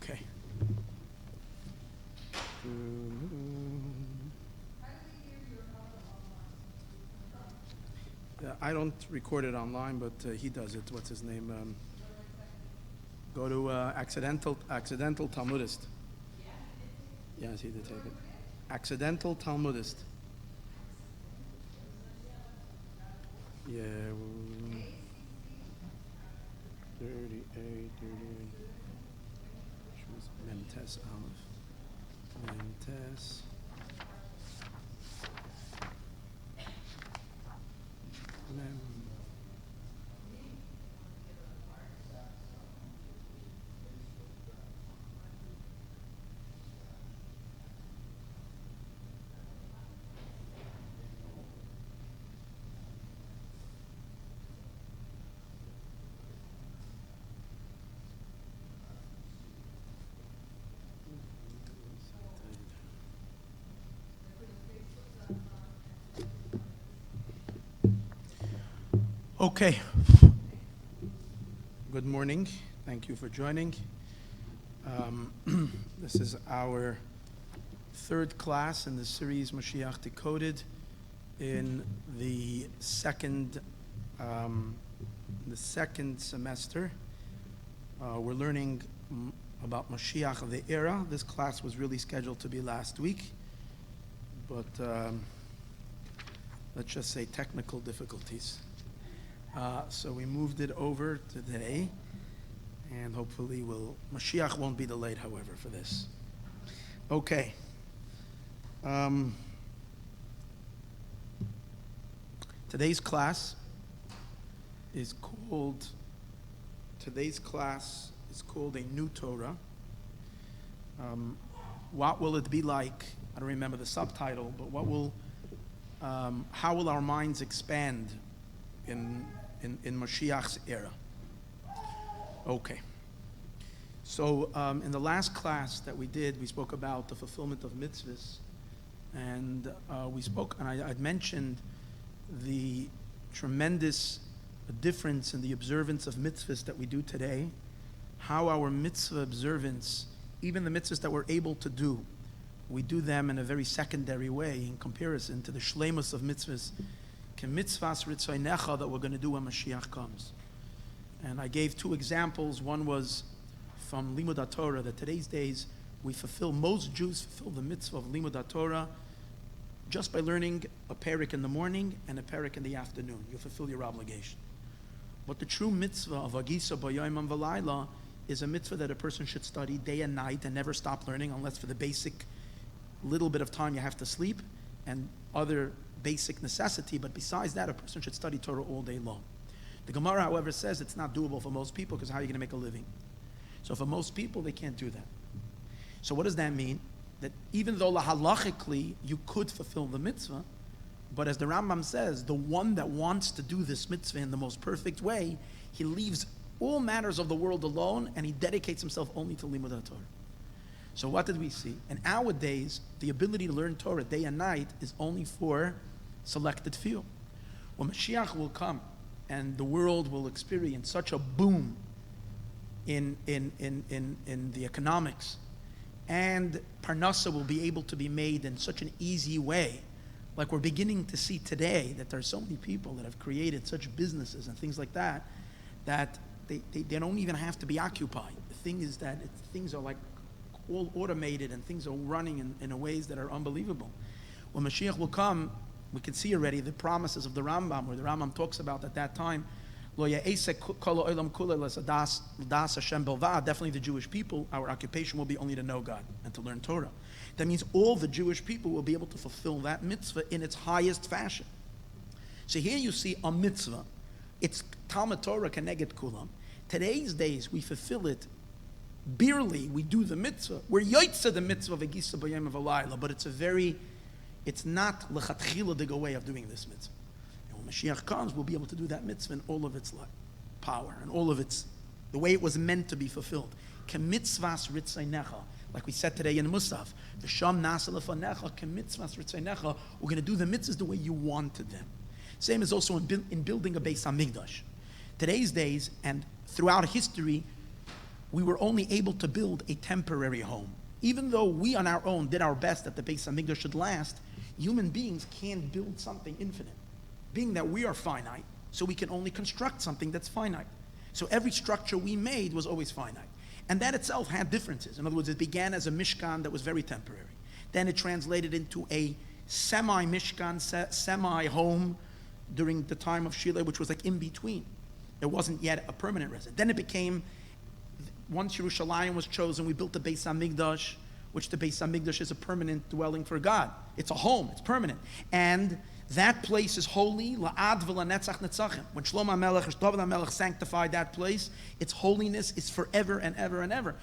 Okay. I don't record it online, but he does it. What's his name? Go to accidental Talmudist. Yes, he did take it. Accidental Talmudist. Yeah. 38. Mentes Aleph. Mentes. Okay. Good morning. Thank you for joining. This is our third class in the series Moshiach Decoded in the second semester. We're learning about Moshiach, the era. This class was really scheduled to be last week, but let's just say technical difficulties. So we moved it over today, and hopefully Moshiach won't be delayed, however, for this. Okay. Today's class is called a New Torah. What will it be like? I don't remember the subtitle, but how will our minds expand in Moshiach's era? Okay. So in the last class that we did, we spoke about the fulfillment of mitzvahs, and I'd mentioned the tremendous difference in the observance of mitzvahs that we do today, how our mitzvah observance, even the mitzvahs that we're able to do, we do them in a very secondary way in comparison to the shleimus of mitzvahs, mitzvahs ritzaynecha, that we're going to do when Mashiach comes. And I gave two examples. One was from Limud Torah, that today's days most Jews fulfill the mitzvah of Limud Torah just by learning a parak in the morning and a parak in the afternoon. You fulfill your obligation. But the true mitzvah of Agisa B'Yom V'Layla is a mitzvah that a person should study day and night and never stop learning, unless for the basic little bit of time you have to sleep and other basic necessity. But besides that, a person should study Torah all day long. The Gemara, however, says it's not doable for most people, because how are you going to make a living? So for most people, they can't do that. So what does that mean? That even though halachically you could fulfill the mitzvah, but as the Rambam says, the one that wants to do this mitzvah in the most perfect way, he leaves all matters of the world alone and he dedicates himself only to Limud Torah. So what did we see? In our days, the ability to learn Torah day and night is only for selected few. When Mashiach will come and the world will experience such a boom in the economics, and Parnassa will be able to be made in such an easy way, like we're beginning to see today, that there are so many people that have created such businesses and things like that, that they don't even have to be occupied. The thing is that things are like all automated and things are running in ways that are unbelievable. When Mashiach will come, we can see already the promises of the Rambam, where the Rambam talks about at that time, definitely the Jewish people, our occupation will be only to know God and to learn Torah. That means all the Jewish people will be able to fulfill that mitzvah in its highest fashion. So here you see a mitzvah. It's Talmud Torah keneged kulam. Today's days we fulfill it barely. We do the mitzvah. We're yotzeh the mitzvah of Agisa B'Yom V'Layla, but it's not lechatchila the way of doing this mitzvah. And when Mashiach comes, we'll be able to do that mitzvah in all of its power and all of the way it was meant to be fulfilled. Kemitzvas ritzaynecha, like we said today in Musaf, v'sham nasa lefanecha kemitzvas ritzaynecha. We're going to do the mitzvahs the way you wanted them. Same as also in building a Beis Hamikdash. Today's days and throughout history, we were only able to build a temporary home. Even though we on our own did our best that the Beis HaMikdash should last, human beings can't build something infinite. Being that we are finite, so we can only construct something that's finite. So every structure we made was always finite. And that itself had differences. In other words, it began as a mishkan that was very temporary. Then it translated into a semi-mishkan, semi-home during the time of Shiloh, which was like in between. It wasn't yet a permanent residence. Then it became, once Yerushalayim was chosen, we built the Beis HaMikdash, which the Beis HaMikdash is a permanent dwelling for God. It's a home, it's permanent. And that place is holy, la'ad v'lanetzach netzachim. When Shlomo HaMelech, David HaMelech sanctified that place, its holiness is forever and ever and ever.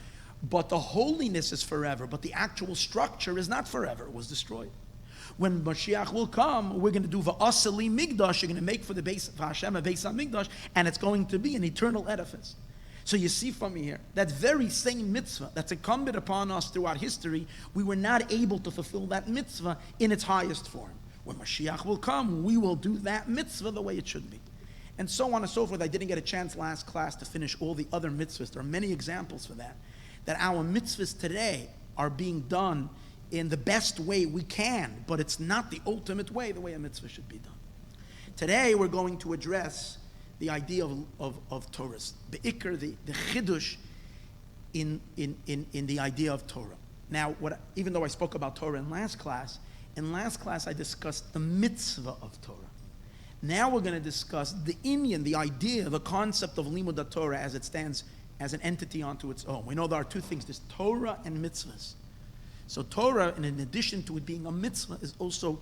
But the holiness is forever, but the actual structure is not forever. It was destroyed. When Moshiach will come, we're going to do va'asali migdash. You're going to make for the base for Hashem a Beis HaMikdash, and it's going to be an eternal edifice. So you see from here, that very same mitzvah that's incumbent upon us throughout history, we were not able to fulfill that mitzvah in its highest form. When Mashiach will come, we will do that mitzvah the way it should be. And so on and so forth. I didn't get a chance last class to finish all the other mitzvahs. There are many examples for that. That our mitzvahs today are being done in the best way we can, but it's not the ultimate way, the way a mitzvah should be done. Today we're going to address the idea of Torah, the ikr, the chidush in the idea of Torah. Now, even though I spoke about Torah in last class I discussed the mitzvah of Torah. Now we're going to discuss the inyan, the idea, the concept of limud Torah as it stands as an entity onto its own. We know there are two things, there's Torah and mitzvahs. So Torah, in addition to it being a mitzvah, is also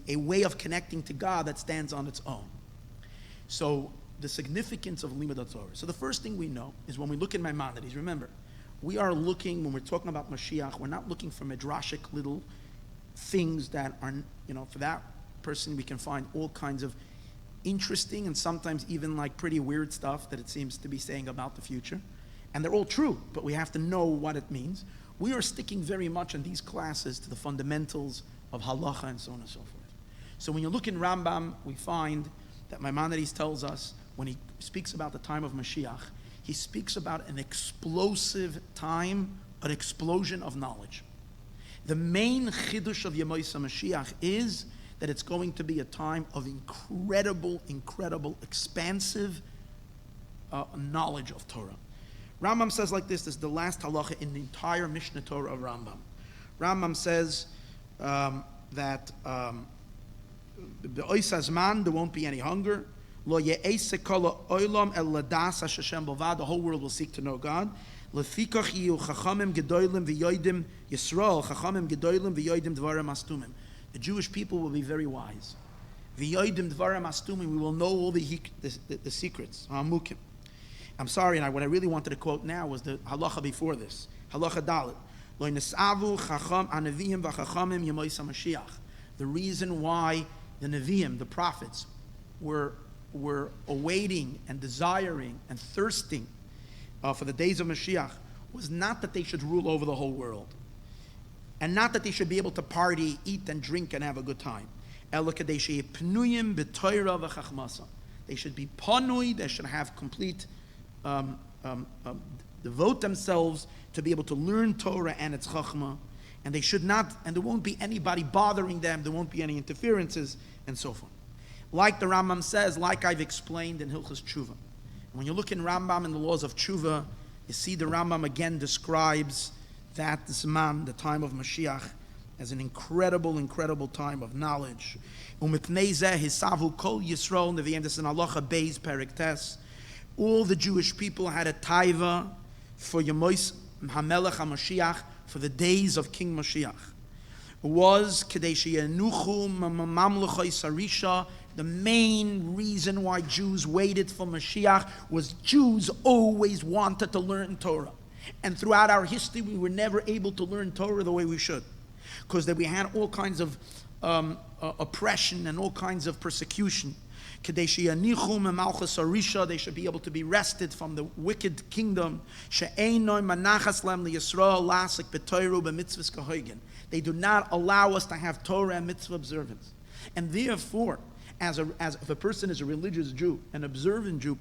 a way of connecting to God that stands on its own. So the significance of limud Torah. So the first thing we know is when we look in Maimonides, remember, we are looking, when we're talking about Moshiach, we're not looking for midrashic little things that are, for that person we can find all kinds of interesting and sometimes even like pretty weird stuff that it seems to be saying about the future. And they're all true, but we have to know what it means. We are sticking very much in these classes to the fundamentals of halacha and so on and so forth. So when you look in Rambam, we find that Maimonides tells us, when he speaks about the time of Mashiach, he speaks about an explosive time, an explosion of knowledge. The main chidush of Yemoisa Mashiach is that it's going to be a time of incredible, expansive knowledge of Torah. Rambam says like this is the last halacha in the entire Mishnah Torah of Rambam. Rambam says that be'oisazman, there won't be any hunger. Lo ye'ese kol ha'olam el ladas Hashem bavad, the whole world will seek to know God. Lefikach yiyu chachamim gedolim v'yoidim Yisroel, chachamim gedolim v'yoidim dvarim astumim. The Jewish people will be very wise. V'yoidim dvarim astumim, we will know all the secrets. Ha'amukim. I'm sorry, and what I really wanted to quote now was the halacha before this. Halacha dalet. Lo nesavu chacham anavim v'chachamim yemoisa Mashiach. The reason why the Nevi'im, the prophets, were awaiting and desiring and thirsting for the days of Mashiach was not that they should rule over the whole world, and not that they should be able to party, eat, and drink, and have a good time. They should be panui, they should have complete, devote themselves to be able to learn Torah and its chachma, and they should not, and there won't be anybody bothering them, there won't be any interferences, and so forth. Like the Rambam says, like I've explained in Hilchos Tshuva. When you look in Rambam in the laws of Tshuva, you see the Rambam again describes that Zman, the time of Mashiach, as an incredible time of knowledge. U'mipnei zeh hisavu kol Yisroel nevi'im, this is in Halacha Beis Perek Tes. All the Jewish people had a taiva for Yemois HaMelech HaMashiach, for the days of King Mashiach. It was Kedei sheyenuchu mamluchos harisha. The main reason why Jews waited for Mashiach was Jews always wanted to learn Torah. And throughout our history, we were never able to learn Torah the way we should. Because we had all kinds of oppression and all kinds of persecution. They should be able to be wrested from the wicked kingdom. They do not allow us to have Torah and mitzvah observance. And therefore, as if a person is a religious Jew, an observant Jew,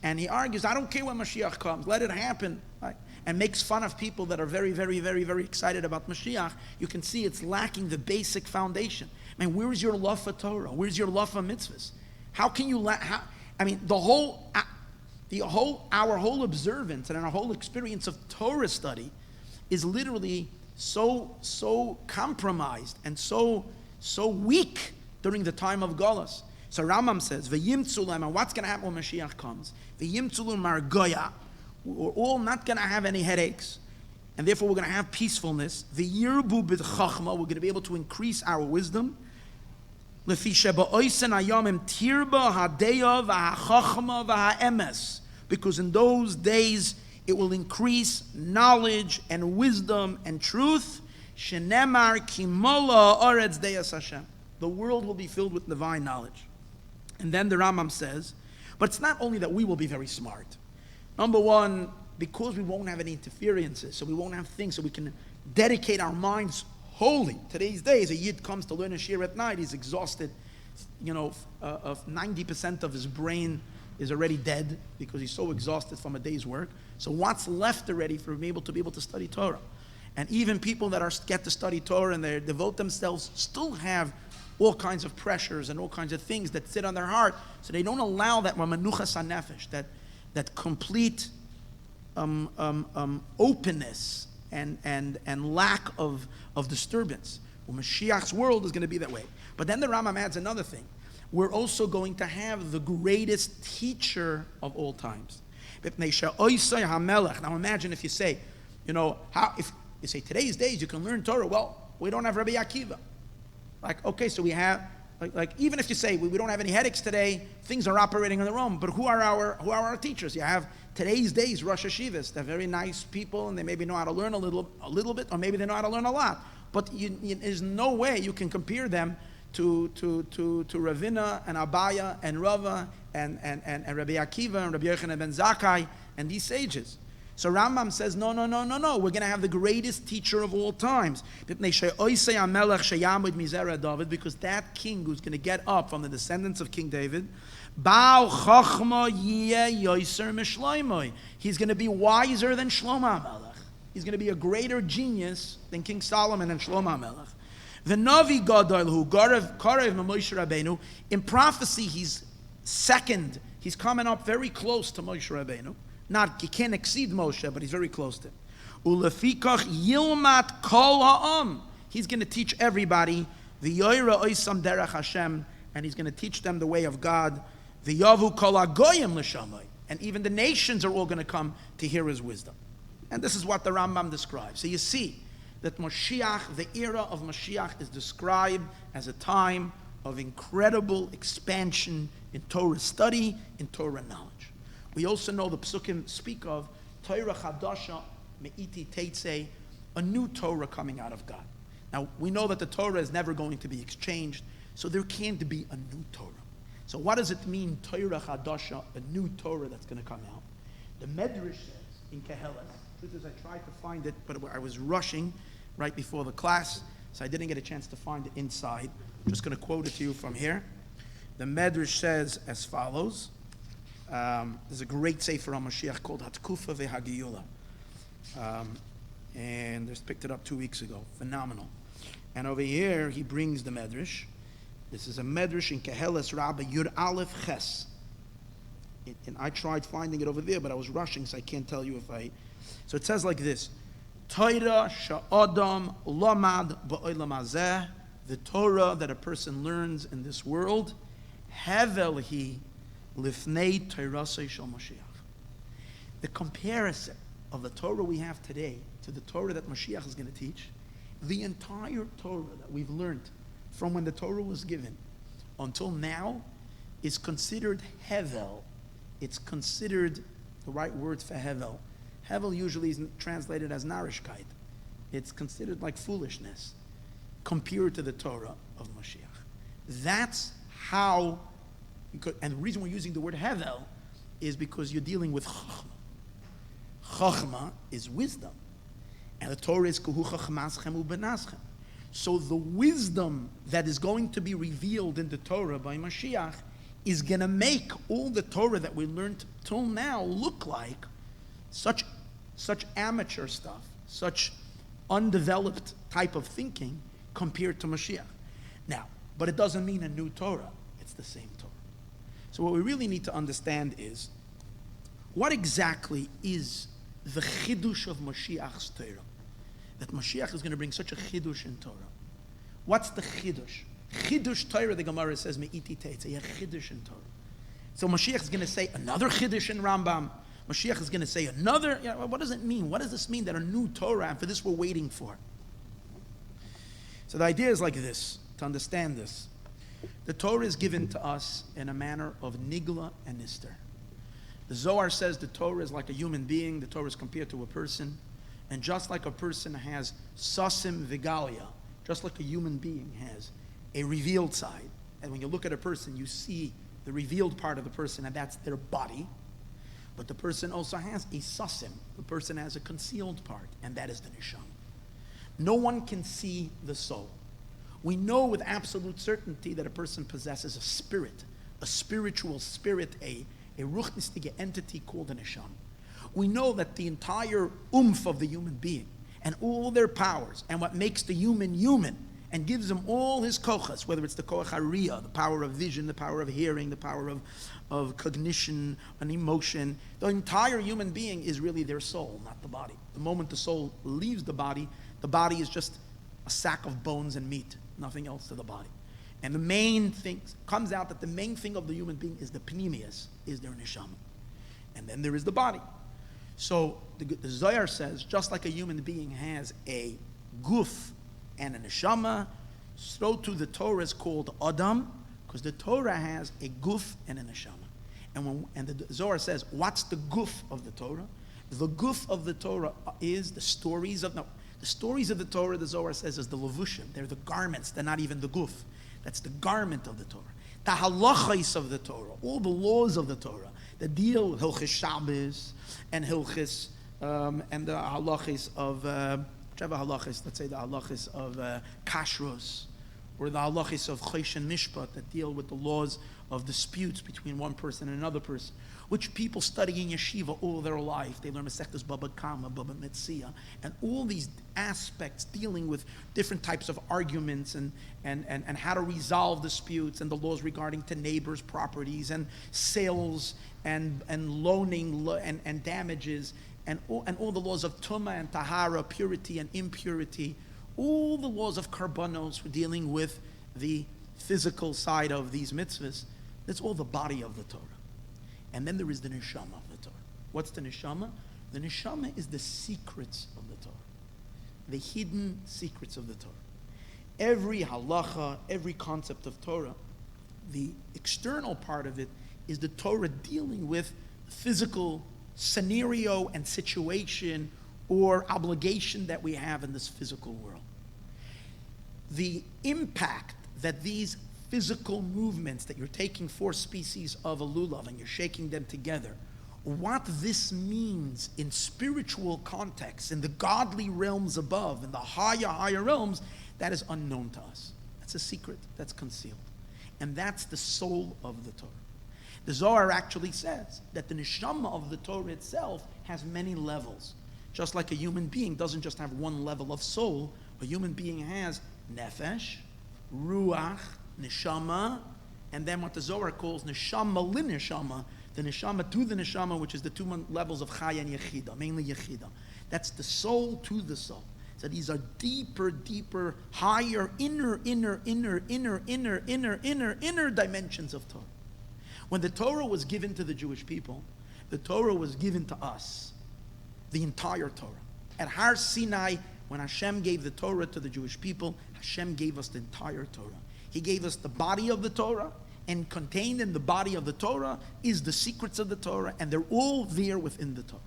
and he argues, I don't care when Mashiach comes, let it happen, right? And makes fun of people that are very, very, very, very excited about Mashiach, you can see it's lacking the basic foundation. I mean, where is your love for Torah? Where's your love for mitzvahs? How can you our whole observance and our whole experience of Torah study is literally so compromised and so weak during the time of Galus. So Rambam says, "V'yimtzulem," and what's going to happen when Mashiach comes? "V'yimtzulem margoya." We're all not going to have any headaches, and therefore we're going to have peacefulness. V'yirbu b'chachma, we're going to be able to increase our wisdom. Lefi sheba'oisen hayomim tirba hadeya v'hachachma v'ha'emes, because in those days it will increase knowledge and wisdom and truth. Shenemar kimola oretz deyas Hashem. The world will be filled with divine knowledge. And then the Rambam says, but it's not only that we will be very smart. Number one, because we won't have any interferences, so we won't have things, so we can dedicate our minds wholly. Today's days, a Yid comes to learn a shir at night, he's exhausted. 90% of his brain is already dead because he's so exhausted from a day's work. So what's left already for him to be able to study Torah? And even people that get to study Torah and they devote themselves still have all kinds of pressures and all kinds of things that sit on their heart, so they don't allow that menuchas hanefesh, that complete openness and lack of disturbance. Well, Mashiach's world is going to be that way. But then the Rambam adds another thing. We're also going to have the greatest teacher of all times. Now imagine if you say, if you say today's days you can learn Torah. Well, we don't have Rabbi Akiva. Okay, so we have, even if you say we don't have any headaches today, things are operating on their own. But who are our teachers? You have today's days Rosh Hashivas. They're very nice people, and they maybe know how to learn a little bit, or maybe they know how to learn a lot. But there's no way you can compare them to Ravina and Abaya and Rava and Rabbi Akiva and Rabbi Yochanan ben Zakkai and these sages. So Rambam says, no. We're going to have the greatest teacher of all times. Because that king who's going to get up from the descendants of King David, he's going to be wiser than Shlomo HaMelech. He's going to be a greater genius than King Solomon and Shlomo HaMelech. The Navi Gadol who Karev Moshe Rabbeinu, in prophecy he's second. He's coming up very close to Moshe Rabbeinu. He can't exceed Moshe, but he's very close to him. Ulefikach yilmat kol ha'am. He's going to teach everybody the yoyra oisam derech Hashem, and he's going to teach them the way of God. The yavu kol hagoyim l'shamay, and even the nations are all going to come to hear his wisdom. And this is what the Rambam describes. So you see that Moshiach, the era of Moshiach, is described as a time of incredible expansion in Torah study, in Torah knowledge. We also know the Psukim speak of Torah Chadasha Me'iti Teitzei, a new Torah coming out of God. Now, we know that the Torah is never going to be exchanged, so there can't be a new Torah. So what does it mean, Torah Chadasha, a new Torah that's going to come out? The Medrash says in Keheles, truth is I tried to find it, but I was rushing right before the class, so I didn't get a chance to find it inside. I'm just going to quote it to you from here. The Medrash says as follows. There's a great sefer on Moshiach called Hatkufa V'Hagiyula. And just picked it up 2 weeks ago. Phenomenal. And over here, he brings the Medrash. This is a Medrash in Keheles Rabba Yud Aleph Ches. And I tried finding it over there, but I was rushing, so I can't tell you if I... So it says like this. Torah sha'adam lamad ba'olam hazeh. The Torah that a person learns in this world, hevel hi lifnei Torasei shel Moshiach. The comparison of the Torah we have today to the Torah that Moshiach is going to teach, the entire Torah that we've learned from when the Torah was given until now is considered hevel. It's considered the right word for hevel. Hevel usually is translated as narishkeit. It's considered like foolishness compared to the Torah of Moshiach. That's how, and the reason we're using the word hevel is because you're dealing with chachma. Chachma is wisdom. And the Torah is kuhu chachmaschem ubenaschem. So the wisdom that is going to be revealed in the Torah by Moshiach is going to make all the Torah that we learned till now look like such amateur stuff, such undeveloped type of thinking compared to Moshiach. Now, but it doesn't mean a new Torah. It's the same Torah. So what we really need to understand is, what exactly is the chidush of Moshiach's Torah? That Moshiach is going to bring such a chidush in Torah. What's the chidush? Chidush Torah, the Gemara says, me'iti teitze, a chidush in Torah. So Moshiach is going to say another chidush in Rambam. Moshiach is going to say another, what does it mean? What does this mean that a new Torah, and for this we're waiting for? So the idea is like this, to understand this. The Torah is given to us in a manner of nigla and nister. The Zohar says the Torah is like a human being. The Torah is compared to a person. And just like a person has sasim vigalia, just like a human being has a revealed side. And when you look at a person, you see the revealed part of the person, and that's their body. But the person also has a sasim. The person has a concealed part, and that is the neshama. No one can see the soul. We know with absolute certainty that a person possesses a spirit, a spiritual spirit, a ruchnistige entity called an neshama. We know that the entire oomph of the human being and all their powers and what makes the human human and gives him all his kochas, whether it's the koach hariyah, the power of vision, the power of hearing, the power of cognition and emotion, the entire human being is really their soul, not the body. The moment the soul leaves the body is just a sack of bones and meat, nothing else to the body. And the main thing, comes out that the main thing of the human being is the pneumius, is their neshama. And then there is the body. So the Zohar says, just like a human being has a guf and a neshama, so too the Torah is called Adam, because the Torah has a guf and a neshama. And the Zohar says, what's the guf of the Torah? The guf of the Torah is the stories of the Torah, the Zohar says, is the levushim. They're the garments. They're not even the guf. That's the garment of the Torah. The halachos of the Torah, all the laws of the Torah, that deal with Hilchis Shabbos and Hilchis, and the halachos of, whichever halachos, let's say the halachos of kashrus, or the halachos of Chosh and Mishpat, that deal with the laws of disputes between one person and another person, which people study in yeshiva all their life. They learn Masechtas Baba Kama, Baba Metzia, and all these aspects dealing with different types of arguments and how to resolve disputes, and the laws regarding to neighbors' properties and sales and loaning and damages, and all the laws of Tumah and Tahara, purity and impurity, all the laws of Karbanos for dealing with the physical side of these mitzvahs. That's all the body of the Torah. And then there is the neshama of the Torah. What's the neshama? The neshama is the secrets of the Torah, the hidden secrets of the Torah. Every halacha, every concept of Torah, the external part of it is the Torah dealing with physical scenario and situation or obligation that we have in this physical world. The impact that these physical movements, that you're taking 4 species of a lulav and you're shaking them together, what this means in spiritual context, in the godly realms above, in the higher realms, that is unknown to us. That's a secret, that's concealed. And that's the soul of the Torah. The Zohar actually says that the neshama of the Torah itself has many levels. Just like a human being doesn't just have one level of soul, a human being has nefesh, ruach, neshama, and then what the Zohar calls neshama lineshama, the neshama to the neshama, which is the 2 levels of chaya and yechida, mainly yechida. That's the soul to the soul. So these are deeper, higher, inner dimensions of Torah. When the Torah was given to the Jewish people, the Torah was given to us, the entire Torah. At Har Sinai, when Hashem gave the Torah to the Jewish people, Hashem gave us the entire Torah. He gave us the body of the Torah, and contained in the body of the Torah is the secrets of the Torah, and they're all there within the Torah.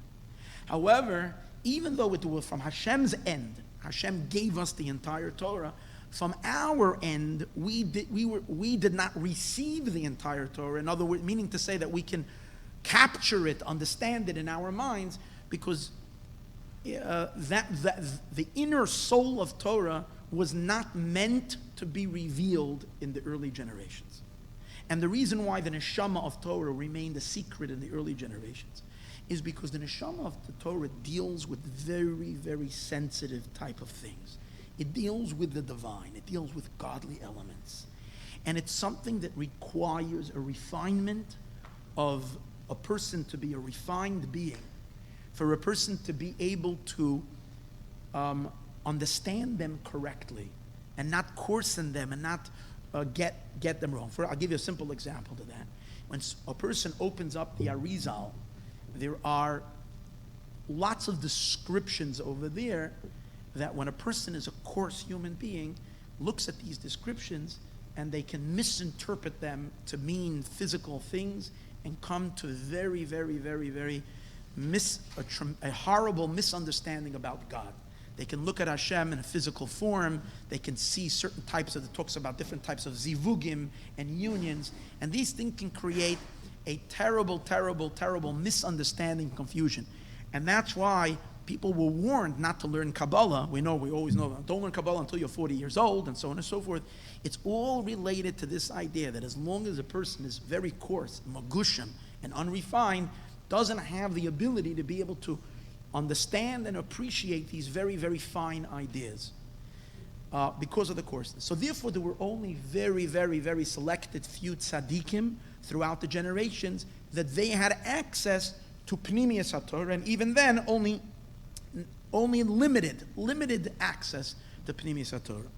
However, even though it was from Hashem's end, Hashem gave us the entire Torah, from our end, we did not receive the entire Torah. In other words, meaning to say that we can capture it, understand it in our minds, because the inner soul of Torah was not meant to be revealed in the early generations. And the reason why the neshama of Torah remained a secret in the early generations is because the neshama of the Torah deals with very, very sensitive type of things. It deals with the divine. It deals with godly elements. And it's something that requires a refinement of a person to be a refined being, for a person to be able to understand them correctly and not coarsen them and not get them wrong. I'll give you a simple example to that. When a person opens up the Arizal, there are lots of descriptions over there that when a person is a coarse human being, looks at these descriptions and they can misinterpret them to mean physical things and come to very, very, very, very a horrible misunderstanding about God. They can look at Hashem in a physical form. They can see certain types of, it talks about different types of zivugim and unions. And these things can create a terrible, terrible, terrible misunderstanding, confusion. And that's why people were warned not to learn Kabbalah. We always know, don't learn Kabbalah until you're 40 years old, and so on and so forth. It's all related to this idea that as long as a person is very coarse, magushim, and unrefined, doesn't have the ability to be able to understand and appreciate these very, very fine ideas because of the coarseness. So therefore, there were only very, very, very selected few tzaddikim throughout the generations that they had access to Pnimiyas HaTorah, and even then, only limited access to Pnimiyas HaTorah.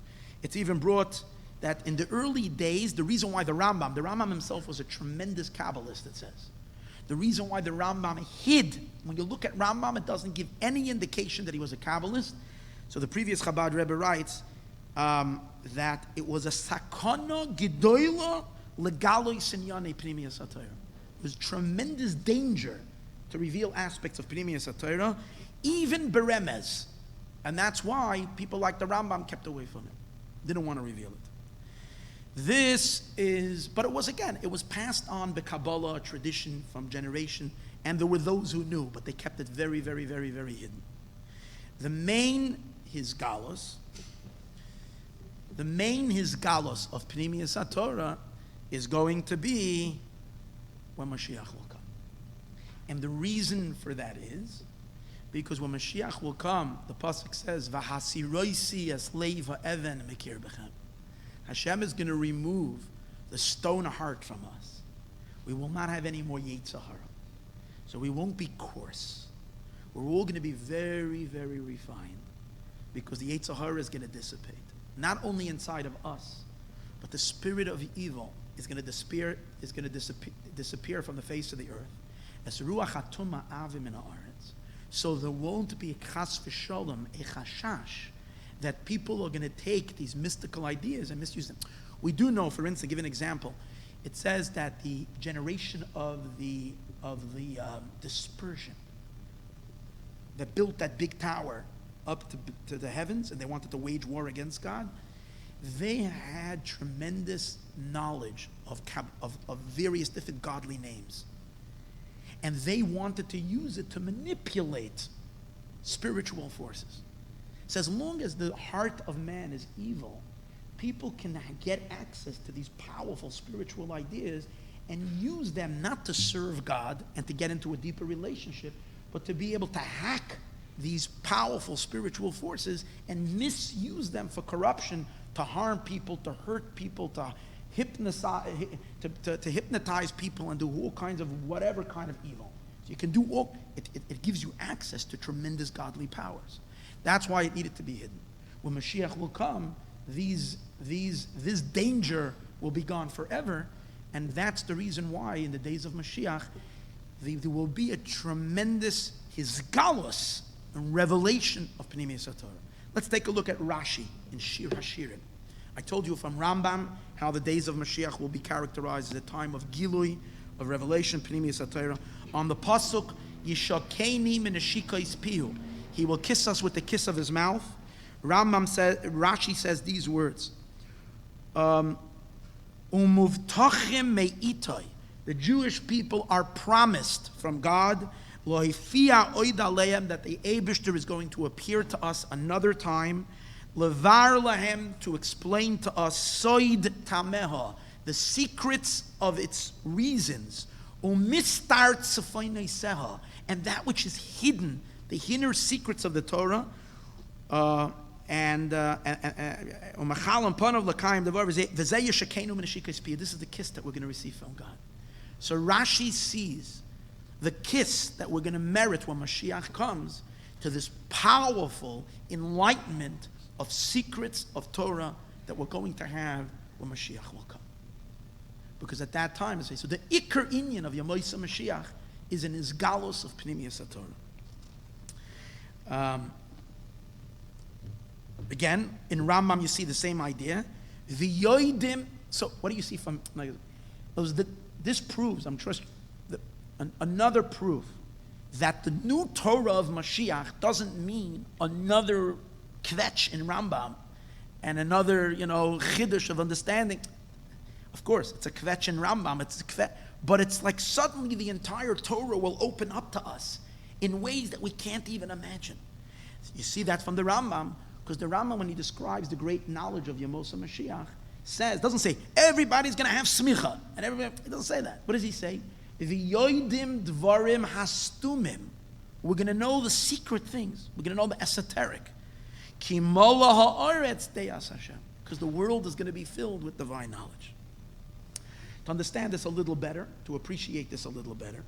It's even brought that in the early days, the reason why the Rambam himself was a tremendous Kabbalist, it says. The reason why the Rambam hid, when you look at Rambam, it doesn't give any indication that he was a Kabbalist. So the previous Chabad Rebbe writes that it was a sakana gedola legaloi sinyane pnimiyas HaTorah. It was tremendous danger to reveal aspects of pnimiyas HaTorah, even beremez. And that's why people like the Rambam kept away from it. Didn't want to reveal it. But it was passed on the Kabbalah tradition from generation, and there were those who knew, but they kept it very, very, very, very hidden. The main hisgalos of Pnimiyas HaTorah is going to be when Moshiach will come. And the reason for that is because when Moshiach will come, the pasuk says, "V'hasiroisi esleiv ha'even mekir bechem." Hashem is going to remove the stone heart from us. We will not have any more Yetzer Hara. So we won't be coarse. We're all going to be very, very refined because the Yetzer Hara is going to dissipate. Not only inside of us, but the spirit of evil is going to disappear from the face of the earth. As Ruach HaTumah avim in haaretz. So there won't be a chas v'sholem, a chashash, that people are going to take these mystical ideas and misuse them. We do know, for instance, to give an example, it says that the generation of the dispersion that built that big tower up to the heavens, and they wanted to wage war against God, they had tremendous knowledge of various different godly names. And they wanted to use it to manipulate spiritual forces. So as long as the heart of man is evil, people can get access to these powerful spiritual ideas and use them not to serve God and to get into a deeper relationship, but to be able to hack these powerful spiritual forces and misuse them for corruption, to harm people, to hurt people, to hypnotize people and do all kinds of whatever kind of evil. So you can do all, it gives you access to tremendous godly powers. That's why it needed to be hidden. When Mashiach will come, this danger will be gone forever, and that's the reason why in the days of Mashiach, there will be a tremendous hisgalus and revelation of Pnimiyas HaTorah. Let's take a look at Rashi in Shir HaShirim. I told you from Rambam how the days of Mashiach will be characterized as a time of Gilui, of revelation, Pnimiyas HaTorah. On the pasuk, Yishakeni min neshikos pihu. He will kiss us with the kiss of his mouth. Rashi says these words. Umuvtachim me'itai. The Jewish people are promised from God Lohifia oid aleim, that the Eibishter is going to appear to us another time. levar lahem, to explain to us, soid tameha, the secrets of its reasons, umistar tzefeinei seha, and that which is hidden, the inner secrets of the Torah, this is the kiss that we're going to receive from God. So Rashi sees the kiss that we're going to merit when Mashiach comes, to this powerful enlightenment of secrets of Torah that we're going to have when Mashiach will come. Because at that time, so the Iker Inyan of Yamoisa Mashiach is an Isgalos of Pnimiyas HaTorah. Again, in Rambam you see the same idea. V'yoidim. So what do you see from this proves? I'm trust another proof that the new Torah of Mashiach doesn't mean another kvetch in Rambam and another chiddush of understanding. Of course, it's a kvetch in Rambam. But it's like suddenly the entire Torah will open up to us in ways that we can't even imagine. You see that from the Rambam. Because the Rambam, when he describes the great knowledge of Yemosa Mashiach, doesn't say everybody's going to have smicha, and everybody. He doesn't say that. What does he say? V'yoidim dvarim hastumim. We're going to know the secret things. We're going to know the esoteric. Ki mola ha'aretz deyas Hashem. Because the world is going to be filled with divine knowledge. To understand this a little better, to appreciate this a little better,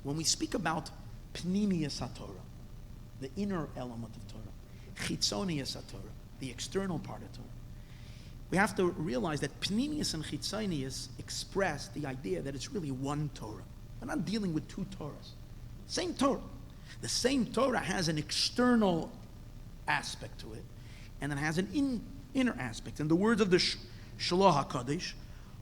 when we speak about Pnimiyas HaTorah, the inner element of Torah, Chitzonius HaTorah, the external part of Torah, we have to realize that Pnimius and Chitzonius express the idea that it's really one Torah. We're not dealing with two Torahs. Same Torah. The same Torah has an external aspect to it, and it has an inner aspect. In the words of the Shalach HaKadosh,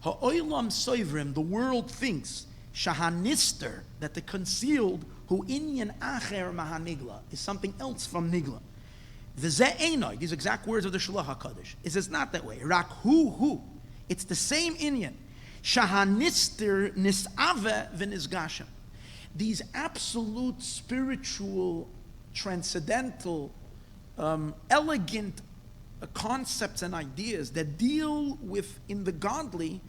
Ha'olam soivrim, the world thinks, Shahanister, that the concealed, Hu inyan acher mahanigla, is something else from nigla. V'zeh einoi, these exact words of the Shalach HaKadosh. It says not that way. Rak hu. It's the same inyan. Shahanister nisave v'nisgashem. These absolute spiritual, transcendental, elegant concepts and ideas that deal with in the godly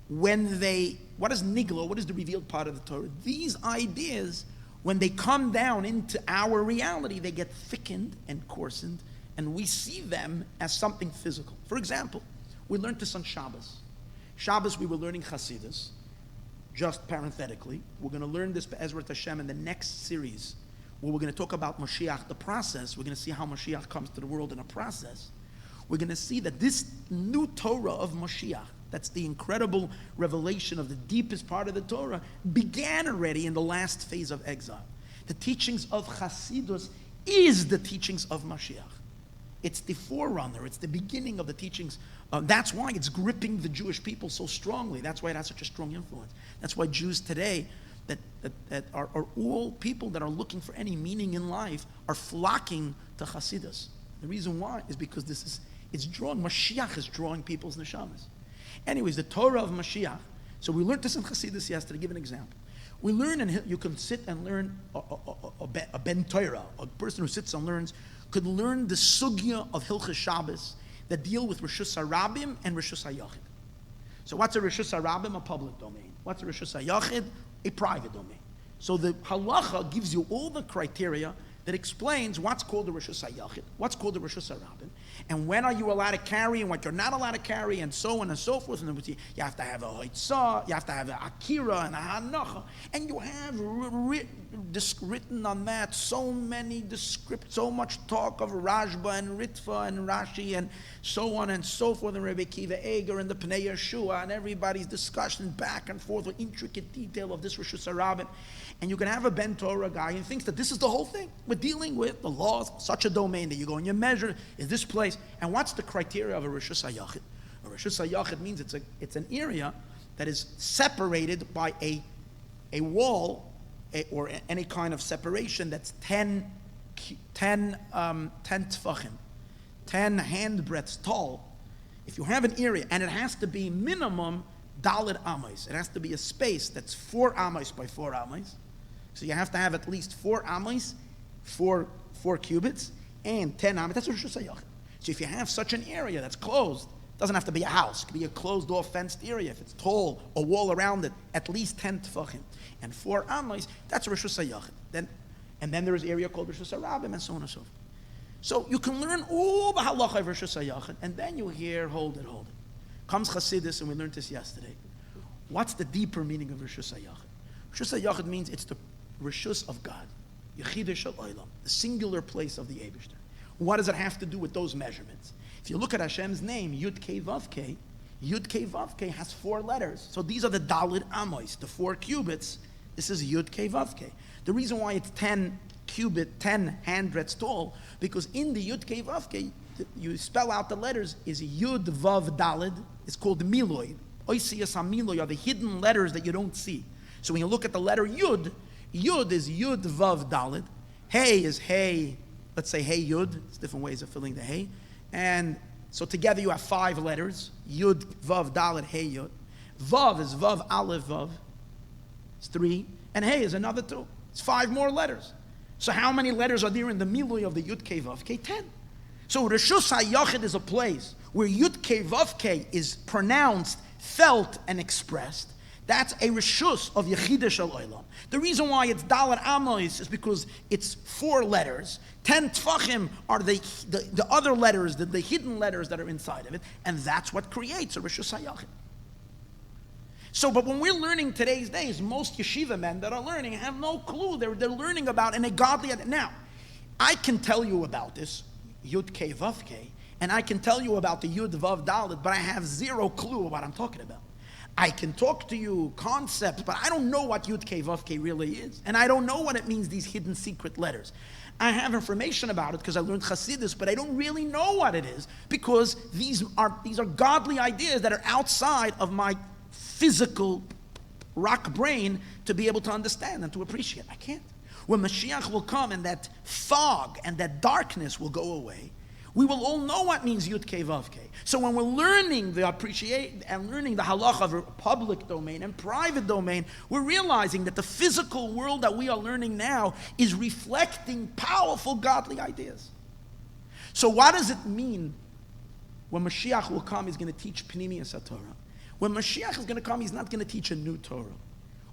when what is nigla, what is the revealed part of the Torah? These ideas, when they come down into our reality, they get thickened and coarsened, and we see them as something physical. For example, we learned this on Shabbos. Shabbos, we were learning Chassidus. Just parenthetically, we're going to learn this Be'ezrat Hashem in the next series, where we're going to talk about Moshiach, the process. We're going to see how Moshiach comes to the world in a process. We're going to see that this new Torah of Moshiach, that's the incredible revelation of the deepest part of the Torah, began already in the last phase of exile. The teachings of Chassidus is the teachings of Mashiach. It's the forerunner. It's the beginning of the teachings. That's why it's gripping the Jewish people so strongly. That's why it has such a strong influence. That's why Jews today, that are all people that are looking for any meaning in life, are flocking to Chassidus. The reason why is because Mashiach is drawing people's neshamas. Anyways, the Torah of Mashiach. So we learned this in Chassidus yesterday. Give an example. We learn, and you can sit and learn a ben Torah, a person who sits and learns, could learn the sugya of Hilchas Shabbos that deal with Reshus HaRabim and Reshus HaYachid. So what's a Reshus HaRabim? A public domain. What's a Reshus HaYachid? A private domain. So the halacha gives you all the criteria that explains what's called a Reshus HaYachid, what's called a Reshus HaRabim, and when are you allowed to carry and what you're not allowed to carry, and so on and so forth. And you have to have a Hoitzah, you have to have an Akira and a Hanacha, and you have written on that so many descriptions, so much talk of Rashba and Ritva and Rashi and so on and so forth, and Rebbe Kiva Eger and the Pnei Yeshua, and everybody's discussion back and forth with intricate detail of this Reshus HaRabim. And you can have a Ben Torah guy who thinks that this is the whole thing. We're dealing with the laws, such a domain that you go and you measure, is this place, and what's the criteria of a Reshus HaYachid? A Reshus HaYachid means it's an area that is separated by a wall or any kind of separation that's 10 tefachim, 10 handbreadths tall. If you have an area, and it has to be minimum Dalet Amos, it has to be a space that's 4 Amos by 4 Amos. So you have to have at least 4 Amos, 4 cubits, and 10 amet, that's Rishus HaYachid. So if you have such an area that's closed, it doesn't have to be a house. It could be a closed-off fenced area. If it's tall, a wall around it, at least 10 tefachim. And 4 amos, that's Rishus HaYachid. And then there is an area called Rishus HaRabim, and so on and so forth. So you can learn all the halacha of Rishus HaYachid, and then you hear, hold it. Comes Chassidus, and we learned this yesterday. What's the deeper meaning of Rishus HaYachid? Rishus HaYachid means it's the Rishus of God. Yechidah Shel Olam, the singular place of the Eibishter. What does it have to do with those measurements? If you look at Hashem's name, Yud Kei Vav Kei has 4 letters. So these are the Daled Amos, the 4 cubits. This is Yud Kei Vav Kei. The reason why it's 10 handbreadths tall, because in the Yud Kei Vav Kei, you spell out the letters, is Yud Vav Daled. It's called Miloi. Oisiyas HaMiloi are the hidden letters that you don't see. So when you look at the letter Yud is Yud Vav Daled. Hey is Hey, let's say Hey Yud. It's different ways of filling the Hey. And so together you have 5 letters. Yud Vav Daled Hey Yud. Vav is Vav Aleph Vav. It's 3. And Hey is another 2. It's 5 more letters. So how many letters are there in the Miloi of the Yud Kei Vav Kei? 10. So Rishus HaYachid is a place where Yud Kei Vav Kei is pronounced, felt, and expressed. That's a Rishus of Yechidah Shel Olam. The reason why it's Dalet Amos is because it's 4 letters. 10 Tfachim are the other letters, the hidden letters that are inside of it, and that's what creates a Rishus HaYachid. So, but when we're learning today's days, most yeshiva men that are learning have no clue. They're learning about in a godly. Now, I can tell you about this, Yud Kei Vav Kei, and I can tell you about the Yud Vav Dalet, but I have 0 clue what I'm talking about. I can talk to you concepts, but I don't know what Yud Kei Vav Kei really is. And I don't know what it means, these hidden secret letters. I have information about it because I learned Chassidus, but I don't really know what it is because these are godly ideas that are outside of my physical rock brain to be able to understand and to appreciate. I can't. When Moshiach will come and that fog and that darkness will go away, we will all know what means Yud Kei Vav Kei. So when we're learning the appreciate and learning the halacha of public domain and private domain, we're realizing that the physical world that we are learning now is reflecting powerful godly ideas. So what does it mean when Mashiach will come? He's going to teach Pnimiyas HaTorah. When Mashiach is going to come, he's not going to teach a new Torah.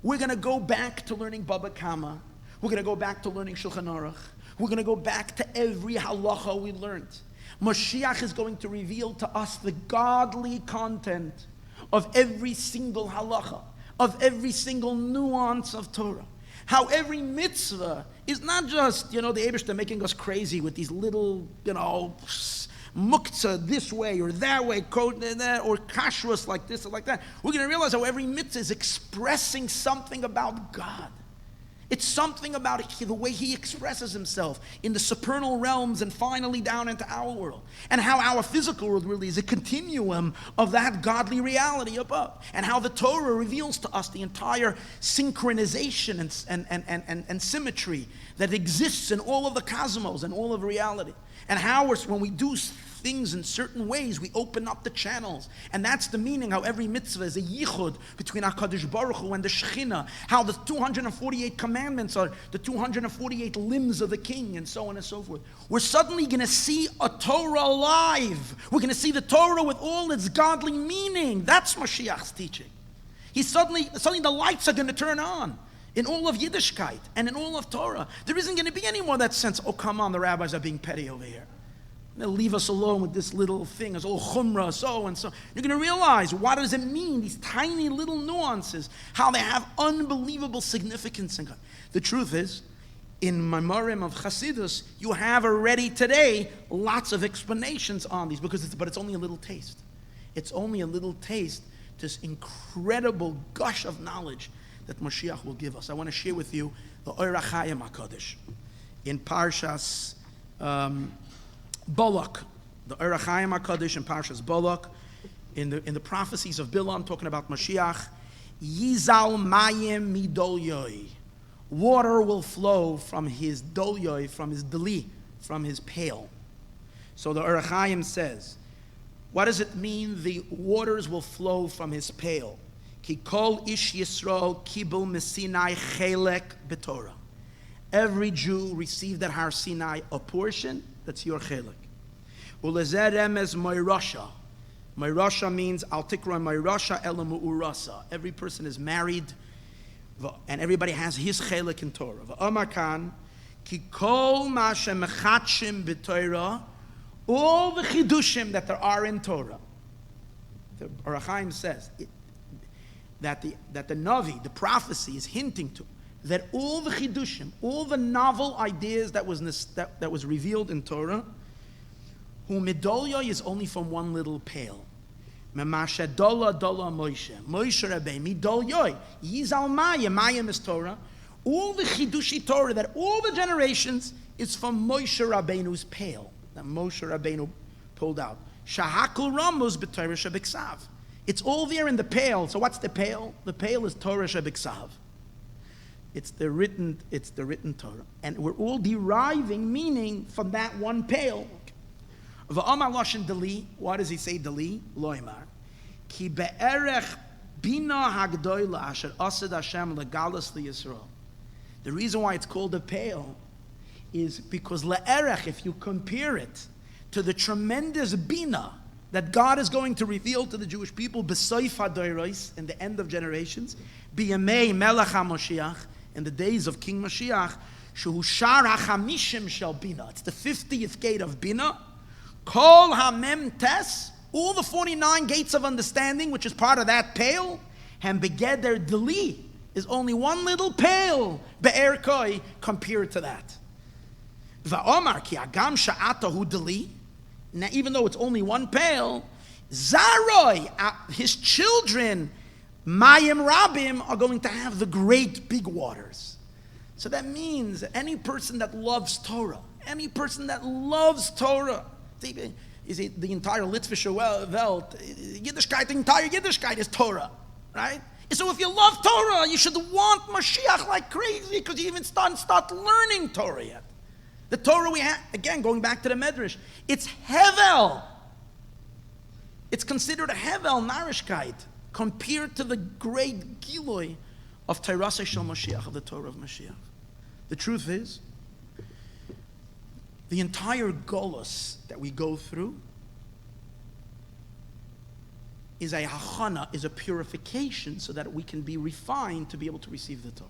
We're going to go back to learning Baba Kama. We're going to go back to learning Shulchan Aruch. We're going to go back to every halacha we learned. Moshiach is going to reveal to us the godly content of every single halacha, of every single nuance of Torah. How every mitzvah is not just, the Eibishter making us crazy with these little, muktzah this way or that way, or kashrus like this or like that. We're going to realize how every mitzvah is expressing something about God. It's something about the way he expresses himself in the supernal realms and finally down into our world. And how our physical world really is a continuum of that godly reality above. And how the Torah reveals to us the entire synchronization and symmetry that exists in all of the cosmos and all of reality. And how when we do things in certain ways, we open up the channels. And that's the meaning, how every mitzvah is a yichud between HaKadosh Baruch Hu and the Shekhinah. How the 248 commandments are the 248 limbs of the king, and so on and so forth. We're suddenly going to see a Torah live. We're going to see the Torah with all its godly meaning. That's Mashiach's teaching. Suddenly the lights are going to turn on in all of Yiddishkeit and in all of Torah. There isn't going to be any more that sense, oh, come on, the rabbis are being petty over here. They'll leave us alone with this little thing. It's all chumrah, so and so. You're going to realize, what does it mean? These tiny little nuances, how they have unbelievable significance in God. The truth is, in Maimorim of Chassidus, you have already today lots of explanations on these, but it's only a little taste. It's only a little taste to this incredible gush of knowledge that Moshiach will give us. I want to share with you the Ohr HaChaim HaKadosh in Parshas Balak, the Ohr HaChaim HaKadosh in Parshas Balak, in the prophecies of Bilam, talking about Moshiach. Yizal Mayim Midolyoi, water will flow from his dolyoi, from his deli, from his pail. So the Ohr HaChaim says, what does it mean the waters will flow from his pail? Ki kol ish Yisroel kibul mesinai chelek b'Torah. Every Jew received at Har Sinai a portion That's your chelik. Ulezer remez moirasha. Moirasha means al tikra moirasha elamu urasa. Every person is married, and everybody has his chelik in Torah. V'amar kan ki kol ma shemechatshim b'Torah, all the chidushim that there are in Torah. The Ohr HaChaim says that the Navi, the prophecy, is hinting to that all the chidushim, all the novel ideas that was revealed in Torah, who midolya is only from one little pail. Memashe dola Moshe Rabbeinu midolya yizal Maayon is Torah. All the chidushi Torah that all the generations is from Moshe Rabbeinu's pail that Moshe Rabbeinu pulled out. Shahakul Ramos b'Torah shebiksav. It's all there in the pail. So what's the pail? The pail is Torah shebiksav. It's the written Torah, and we're all deriving meaning from that one pail. V'amar loshen deli. Why does he say deli? Loimar ki be'erech bina hagdoila asher asad Hashem legalas liYisroel. The reason why it's called a pail is because le'erech, if you compare it to the tremendous bina that God is going to reveal to the Jewish people, b'soif hadoros, in the end of generations, b'yamei melech HaMoshiach, in the days of King Moshiach, shehu shar hachamishim shel bina. It's the 50th gate of bina. Kol hamem tes, all the 49 gates of understanding, which is part of that pail, ham begeder deli, is only one little pail, be'erkoi, compared to that. Va'omar ki agam sha'ata hu deli. Now, even though it's only one pail, Zaroi, his children, Mayim Rabim, are going to have the great big waters. So that means that any person that loves Torah, is it the entire Litvische Welt, Yiddishkeit, the entire Yiddishkeit is Torah, right? So if you love Torah, you should want Moshiach like crazy because you even start learning Torah yet. The Torah we have, again, going back to the Medrash, it's Hevel. It's considered a Hevel, Narishkeit, compared to the great Giloi of Teirasei Shel Moshiach, of the Torah of Moshiach. The truth is, the entire Golus that we go through is a hachana, is a purification so that we can be refined to be able to receive the Torah.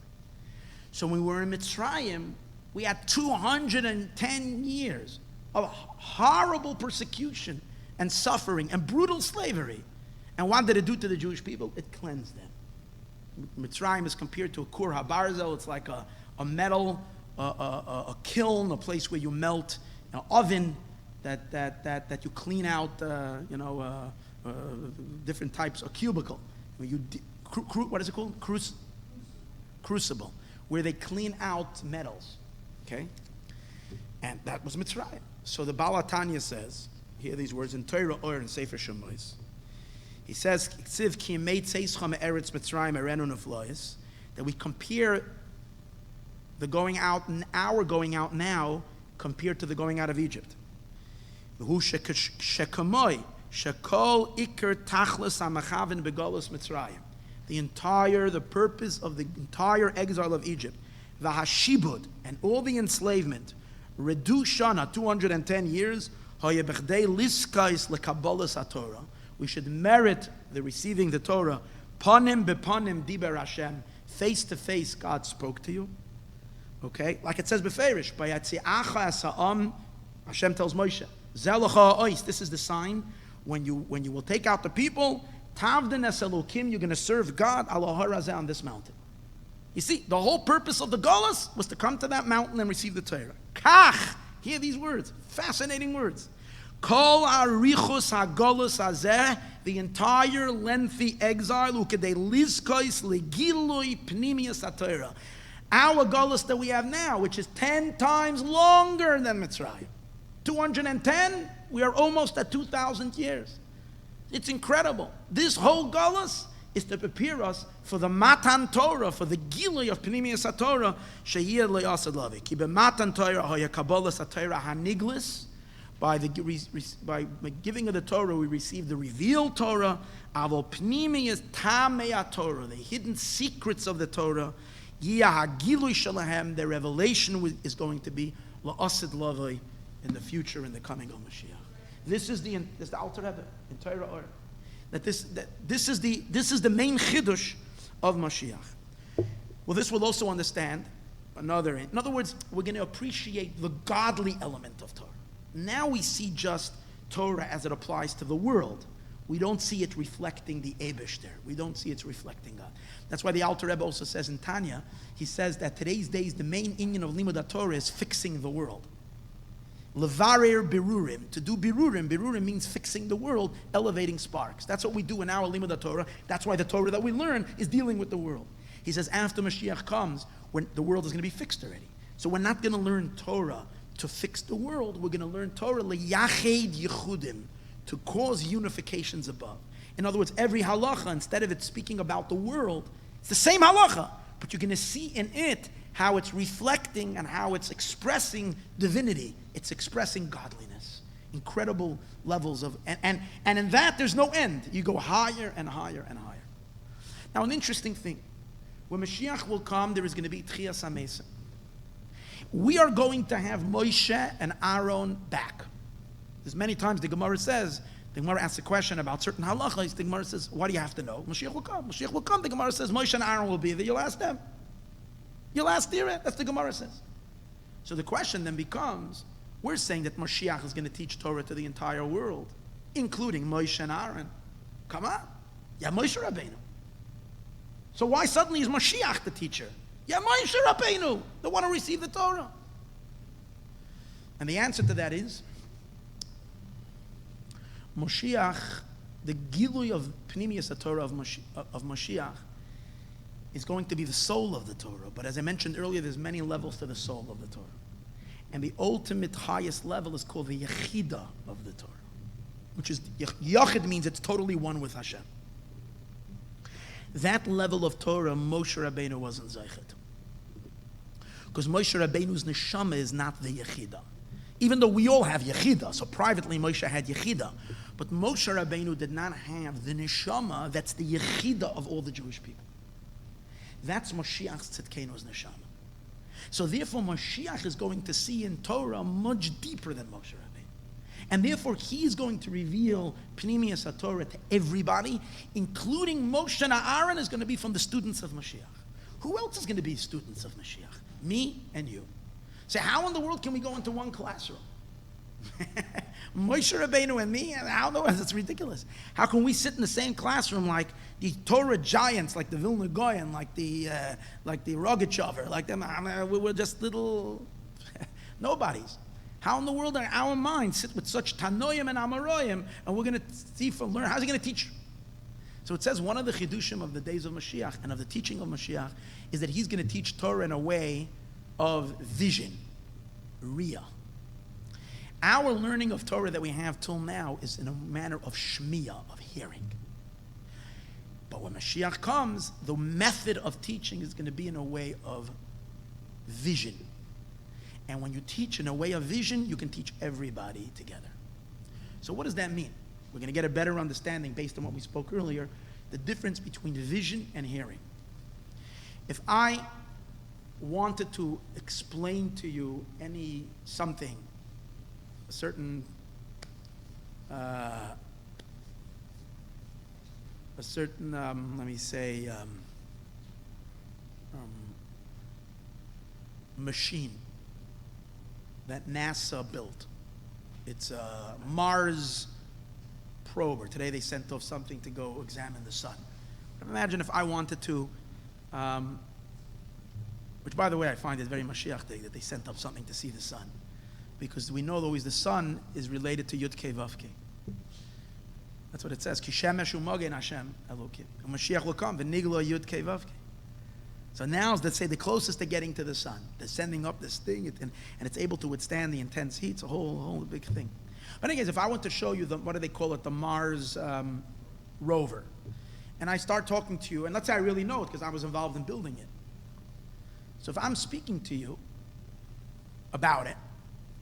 So when we were in Mitzrayim, we had 210 years of horrible persecution and suffering and brutal slavery. And what did it do to the Jewish people? It cleansed them. Mitzrayim is compared to a kur habarzel. It's like a metal, a kiln, a place where you melt, an oven that you clean out, different types, a cubicle. Where you what is it called? Crucible, where they clean out metals. Okay? And that was Mitzrayim. So the Baal HaTanya says, hear these words in Torah or in Sefer Shemois. He says, that we compare the going out, our going out now, compared to the going out of Egypt. The purpose of the entire exile of Egypt, V'hashibud, and all the enslavement, Redu Shana, 210 years, we should merit the receiving the Torah. Panim bepanim diber Hashem, face to face, God spoke to you. Okay, like it says beferish, Hashem tells Moshe, Zelacha ois, this is the sign when you will take out the people. Tavden es Elokim, you're going to serve God on this mountain. You see, the whole purpose of the Golus was to come to that mountain and receive the Torah. Kach, hear these words, fascinating words. Kol arichus hagolus hazeh, the entire lengthy exile, ukadei lizkois legilui pnimius haTorah. Our Golus that we have now, which is 10 times longer than Mitzrayim. 210, we are almost at 2,000 years. It's incredible. This whole Golus is to prepare us for the Matan Torah, for the Gilui of Pnimius HaTorah, Sheyir Le'asad Lavi. Ki b'Matan Torah haya Kabbalas HaTorah haniglis. By the giving of the Torah, we receive the revealed Torah. Avol Pnimius Tamei HaTorah, the hidden secrets of the Torah. Yiyah HaGilui Shalahem, the revelation is going to be Le'asad Lavi, in the future, in the coming of Moshiach. This is the Alter Rebbe in Torah order. This is the main chiddush of Moshiach. Well, this will also understand in other words, we're going to appreciate the godly element of Torah. Now we see just Torah as it applies to the world. We don't see it reflecting the Eibush there. We don't see it reflecting God. That's why the Alter Rebbe also says in Tanya, he says that today's days, the main inyan of Limud Torah is fixing the world. Levarer birurim, to do birurim means fixing the world, elevating sparks. That's what we do in our Limud Torah. That's why the Torah that we learn is dealing with the world. He says after Mashiach comes, when the world is going to be fixed already. So we're not going to learn Torah to fix the world. We're going to learn Torah liyached yichudim, to cause unifications above. In other words, every halacha, instead of it speaking about the world, it's the same halacha, but you're going to see in it how it's reflecting and how it's expressing divinity. It's expressing godliness. Incredible levels of, and in that there's no end. You go higher and higher and higher. Now an interesting thing, when Mashiach will come, there is going to be Tchias HaMesim. We are going to have Moshe and Aaron back. There's many times the Gemara says, the Gemara asks a question about certain halachas, the Gemara says, why do you have to know? Mashiach will come. Mashiach will come. The Gemara says, Moshe and Aaron will be there. You'll ask them. You'll ask Tira. That's the Gemara says. So the question then becomes, we're saying that Moshiach is going to teach Torah to the entire world, including Moshe and Aaron. Come on. Yeah, Moshe Rabbeinu. So why suddenly is Moshiach the teacher? Yeah, Moshe Rabbeinu, the one who received the Torah. And the answer to that is, Moshiach, the Gilui of Pnimius Torah of Moshiach, is going to be the soul of the Torah. But as I mentioned earlier, there's many levels to the soul of the Torah. And the ultimate highest level is called the Yechida of the Torah, which is, Yachid means it's totally one with Hashem. That level of Torah, Moshe Rabbeinu wasn't zeichet. Because Moshe Rabbeinu's neshama is not the Yechida. Even though we all have Yechida, so privately Moshe had Yechida, but Moshe Rabbeinu did not have the neshama that's the Yechida of all the Jewish people. That's Moshiach's Tzidkenu's neshama. So therefore Moshiach is going to see in Torah much deeper than Moshe Rabbeinu. And therefore he is going to reveal Pnimius HaTorah to everybody, including Moshe and Aaron is going to be from the students of Moshiach. Who else is going to be students of Moshiach? Me and you. So how in the world can we go into one classroom? Moshe Rabbeinu and me? How the it's ridiculous. How can we sit in the same classroom like the Torah giants, like the Vilna Gaon, like the Rogachover, like them? We're just little nobodies. How in the world are our minds sit with such Tanoim and Amoraim, and we're going to learn? How's he going to teach? So it says one of the chidushim of the days of Mashiach and of the teaching of Mashiach is that he's going to teach Torah in a way of vision, riyah. Our learning of Torah that we have till now is in a manner of shmiyah, of hearing. But when Mashiach comes, the method of teaching is going to be in a way of vision. And when you teach in a way of vision, you can teach everybody together. So what does that mean? We're going to get a better understanding based on what we spoke earlier, the difference between vision and hearing. If I wanted to explain to you something, a certain machine that NASA built. It's a Mars prober. Today they sent off something to go examine the sun. But imagine if I wanted to, which by the way I find it very Mashiach Day that they sent up something to see the sun. Because we know always the sun is related to Yud Kei Vav Kei. That's what it says. Ki shemesh u'mogen Hashem Elokim. And Mashiach will come. V'niglo Yud Kei Vav Kei. So now, let's say, the closest to getting to the sun. They're sending up this thing, and it's able to withstand the intense heat. It's a whole big thing. But anyways, if I want to show you what do they call it, the Mars rover, and I start talking to you, and let's say I really know it because I was involved in building it. So if I'm speaking to you about it,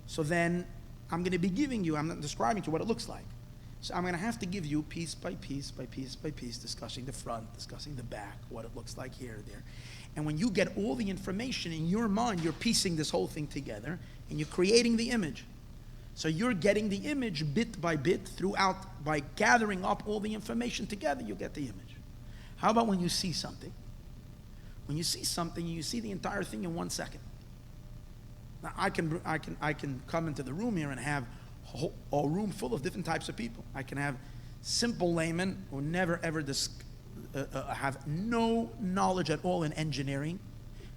so then I'm going to be giving you, I'm not describing to you what it looks like. So I'm going to have to give you piece by piece by piece by piece, discussing the front, discussing the back, what it looks like here, there. And when you get all the information in your mind, you're piecing this whole thing together, and you're creating the image. So you're getting the image bit by bit throughout, by gathering up all the information together, you get the image. How about when you see something? When you see something, you see the entire thing in 1 second. Now I can come into the room here and have a room full of different types of people. I can have simple laymen who never ever have no knowledge at all in engineering.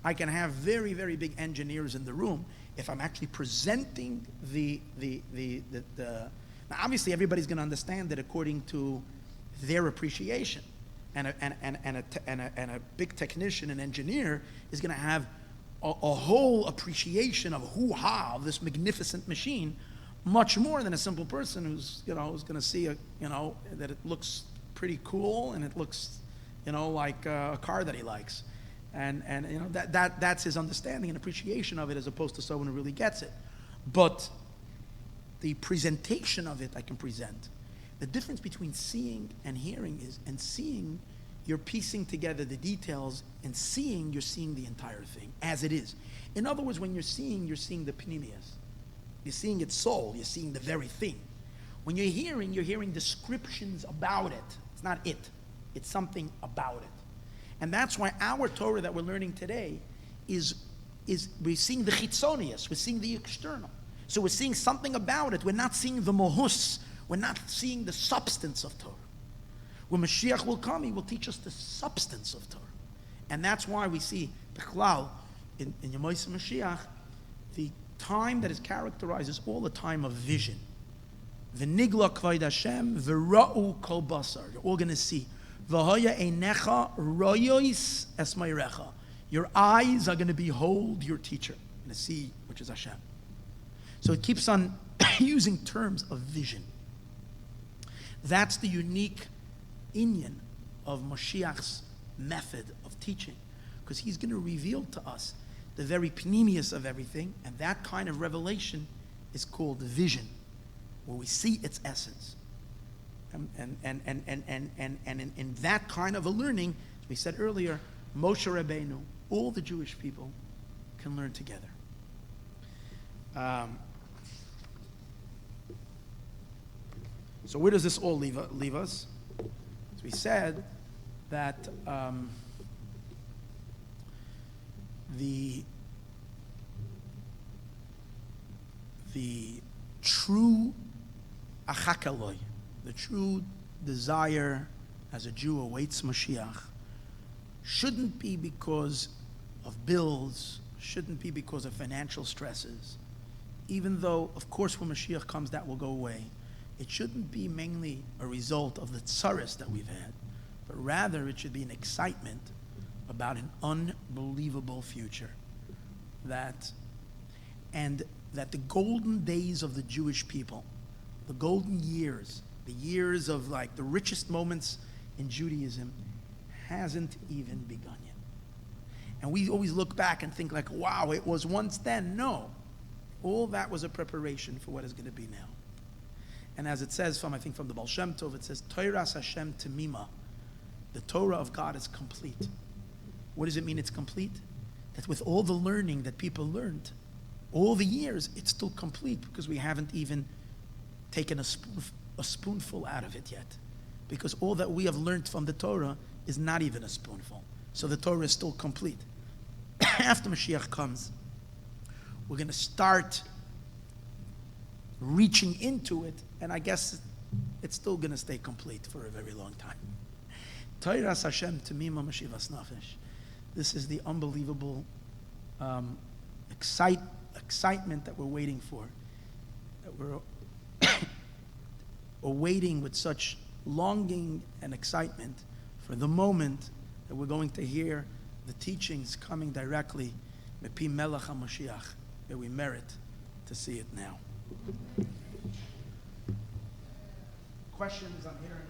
I can have very, very big engineers in the room. If I'm actually presenting now obviously everybody's going to understand it according to their appreciation, and a big technician, an engineer, is going to have a whole appreciation of of this magnificent machine, much more than a simple person who's going to see that it looks pretty cool and it looks like a car that he likes. And that's his understanding and appreciation of it, as opposed to someone who really gets it. But the presentation of it I can present. The difference between seeing and hearing is, and seeing, you're piecing together the details, and seeing, you're seeing the entire thing as it is. In other words, when you're seeing the pnimius. You're seeing its soul, you're seeing the very thing. When you're hearing descriptions about it. It's not it, it's something about it. And that's why our Torah that we're learning today is we're seeing the chitzonius, we're seeing the external. So we're seeing something about it. We're not seeing the mohus, we're not seeing the substance of Torah. When Moshiach will come, he will teach us the substance of Torah. And that's why we see Bechlal in Yemois Mashiach, the time that is characterized as all the time of vision. V'nigla k'vayid Hashem, v'ra'u kol basar. You're all going to see. V'hoya einecha royois esmayrecha. Your eyes are going to behold your teacher. You're going to see, which is Hashem. So it keeps on using terms of vision. That's the unique inyan of Moshiach's method of teaching, because he's going to reveal to us the very pnimius of everything, and that kind of revelation is called vision, where we see its essence. And in that kind of a learning, as we said earlier, Moshe Rabbeinu, all the Jewish people can learn together. So where does this all leave us? As we said, that the true achakaloi, the true desire as a Jew awaits Moshiach, shouldn't be because of bills, shouldn't be because of financial stresses, even though, of course, when Moshiach comes, that will go away. It shouldn't be mainly a result of the tsaris that we've had, but rather it should be an excitement about an unbelievable future. That the golden days of the Jewish people, the golden years, the years of like the richest moments in Judaism, hasn't even begun yet. And we always look back and think like, wow, it was once then. No. All that was a preparation for what is going to be now. And as it says from the Baal Shem Tov, it says, Torah Hashem Temima. The Torah of God is complete. What does it mean it's complete? That with all the learning that people learned, all the years, it's still complete, because we haven't even taken a spoonful out of it yet. Because all that we have learned from the Torah is not even a spoonful. So the Torah is still complete. After Mashiach comes, we're going to start reaching into it, and I guess it's still going to stay complete for a very long time. Torah Hashem Temima Mashivas Nafesh. This is the unbelievable excitement that we're waiting for, that we're awaiting with such longing and excitement for the moment that we're going to hear the teachings coming directly, Mepi Melech HaMashiach, that we merit to see it now. Questions? I'm hearing.